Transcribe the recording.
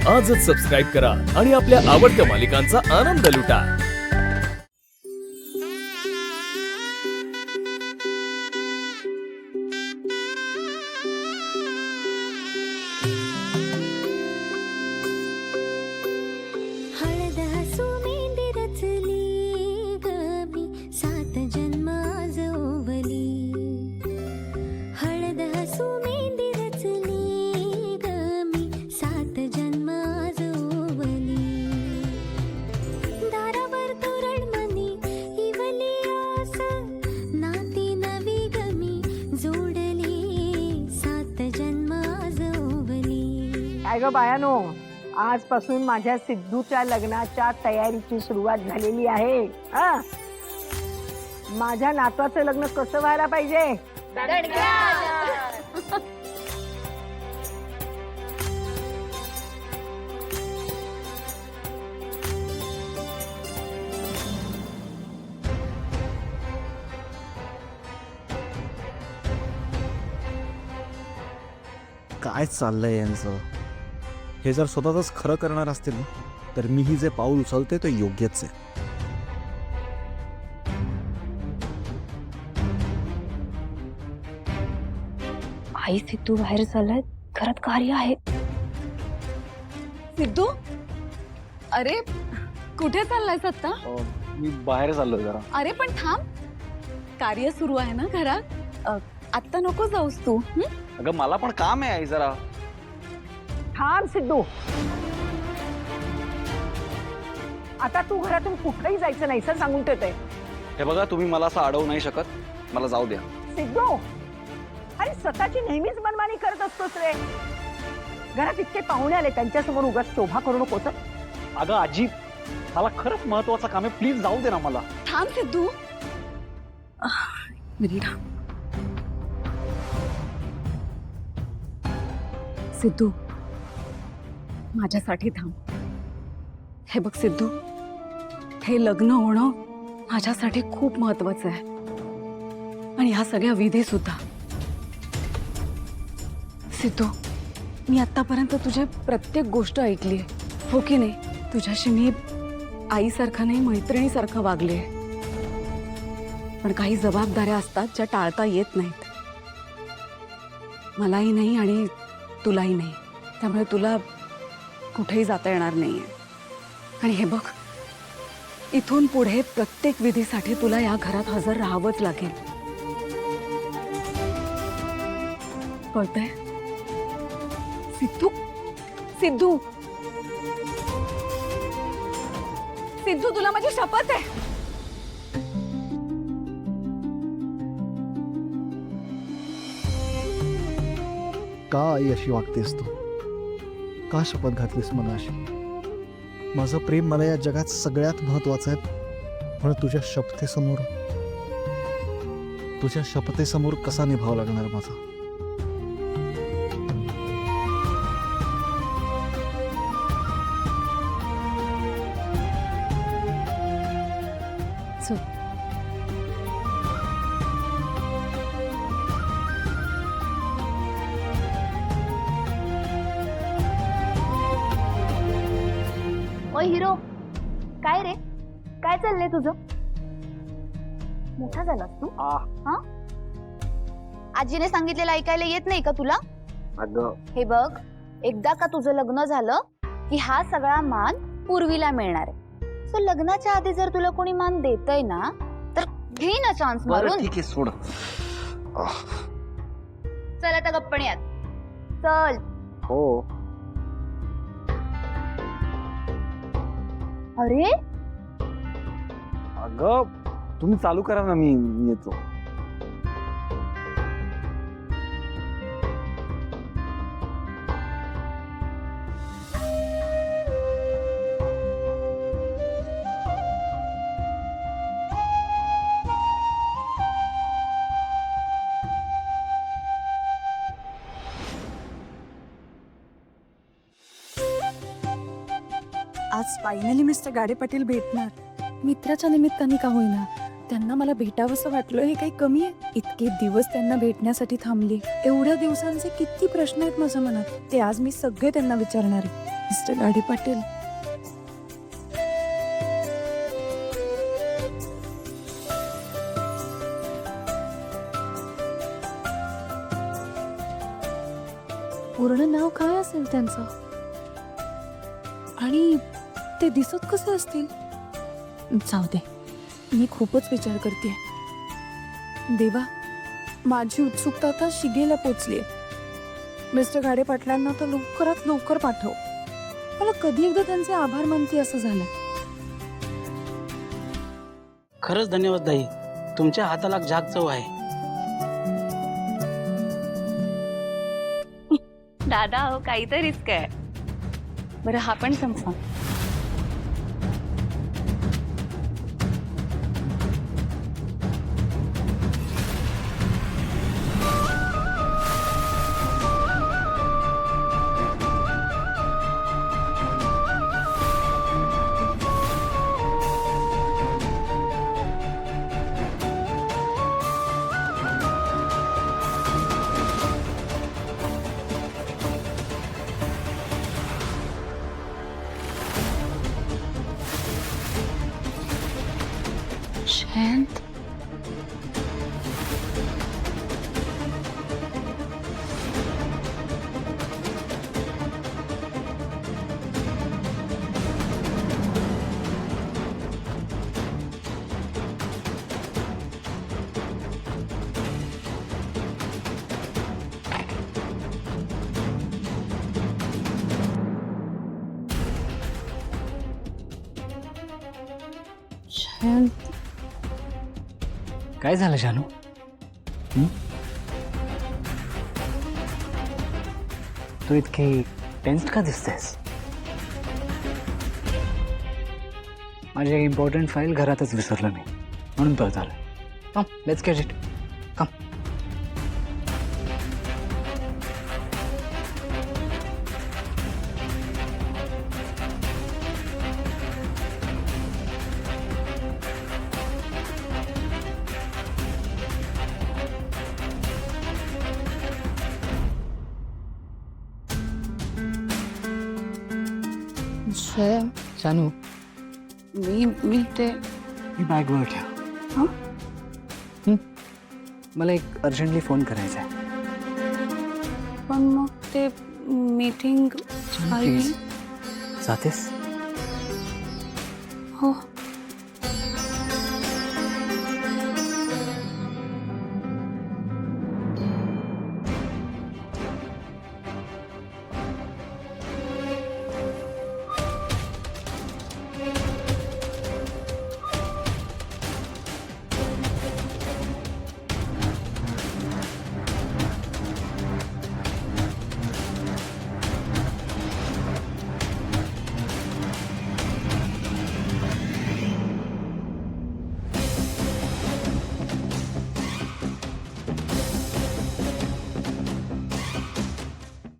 आजच सबस्क्राईब करा आणि आपल्या आवडत्या मालिकांचा आनंद लुटा. काय ग बायानो, आजपासून माझ्या सिद्धूच्या लग्नाच्या तयारीची सुरुवात झालेली आहे. माझ्या नातवाचं लग्न कसं व्हायला पाहिजे? काय चाललंय यांचं? हे जर स्वतःच खरं करणार असतील ना, तर मीही जे पाऊल उचलते ते योग्यच आहे. आई सिद्धू बाहेर चाललाय, घरात कार्य आहे. सिद्धू, अरे कुठे चाललायस आता? मी बाहेर चाललोय जरा. अरे पण थांब, कार्य सुरू आहे ना घरात. आता नको जाऊस तू. अगं मला पण काम आहे आई जरा. थांब सिद्धू, आता तू घरातून कुठेही जायचं नाही सर, सांगून ठेवते. हे बघा, तुम्ही मला असं अडवू नाही शकत. मला जाऊ द्या. सिद्धू, अरे स्वतःची नेहमीच मनमानी करत असतोस रे. घरात इतके पाहुणे आले, त्यांच्यासमोर उगाच शोभा करू नकोस. अगं आजी, मला खरंच महत्वाचं काम आहे. प्लीज जाऊ दे ना मला. थांब सिद्धू. सिद्धू, माझ्यासाठी थांब. हे बघ सिद्धू, हे लग्न होणं माझ्यासाठी खूप महत्वाचं आहे, आणि ह्या सगळ्या विधी सुद्धा. सिद्धू, मी आतापर्यंत तुझी प्रत्येक गोष्ट ऐकली आहे, हो की नाही? तुझ्याशी मी आईसारखं नाही, मैत्रिणीसारखं वागले. पण काही जबाबदाऱ्या असतात ज्या टाळता येत नाहीत. मलाही नाही आणि तुलाही नाही. त्यामुळे तुला कुठेही जाता येणार नाहीये. आणि हे बघ, इथून पुढे प्रत्येक विधीसाठी तुला या घरात हजर राहावंच लागेल. कळतंय? सिद्धू, सिद्धू, सिद्धू, तुला माझी शपथ आहे. का आई अशी वागतेस तू? का शपथ घातलीस मला अशी? माझं प्रेम मला या जगात सगळ्यात महत्वाचं आहे, पण तुझ्या शपथेसमोर कसा निभाव लागणार माझा? ओ हिरो, काय रे, काय चाललंय तुझं? मोठा झालास तू? हा, आजीने सांगितलेलं ऐकायला येत नाही का तुला? हे बघ, एकदा का तुझं लग्न झालं की हा सगळा मान पूर्वीला मिळणार आहे. सो लग्नाच्या आधी जर तुला कोणी मान देतय ना, तर घे ना चान्स मारून. ठीक आहे, सोड. चल आता गप्पण्यात चल. हो. अरे अगं तुम्ही चालू करा ना, मी येतो. आज फायनली मिस्टर गाडे पाटील भेटणार. मित्राच्या निमित्ताने का होईना, त्यांना मला भेटावंसं वाटलं हे काही कमी आहे? इतके दिवस त्यांना भेटण्यासाठी थांबली. एवढ्या दिवसांचे किती प्रश्न आहेत माझ्या मनात, ते आज मी सगळे त्यांना विचारणार आहे. मिस्टर गाडे पाटील, पूर्ण नाव काय असेल त्यांचं आणि ते दिसत कसे असतील? जाऊ दे, मी खूपच विचार करते. देवा, माझी उत्सुकता आता शिगेला पोचली. मिस्टर गाडे पाटलांना तर लवकरात लवकर पाठव. मला कधी एकदा त्यांचे आभार मानते असं झालं. खरंच धन्यवाद ताई, तुमच्या हाताला झाक चव आहे. दादा हो काहीतरीच काय. बरं हा पण संपवा. शांत, शांत. काय झालं जानू? तू इतकी टेन्स्ड का दिसतेस? माझी एक इम्पॉर्टंट फाईल घरातच विसरलो मी, म्हणून परत आलं. कम, लेट्स गेट इट. कम. जानू, मी ते ही बॅगवर ठेव. हं? मला एक अर्जंटली फोन करायचा आहे. पण मग ते मीटिंग प्लीज, जातेस? हो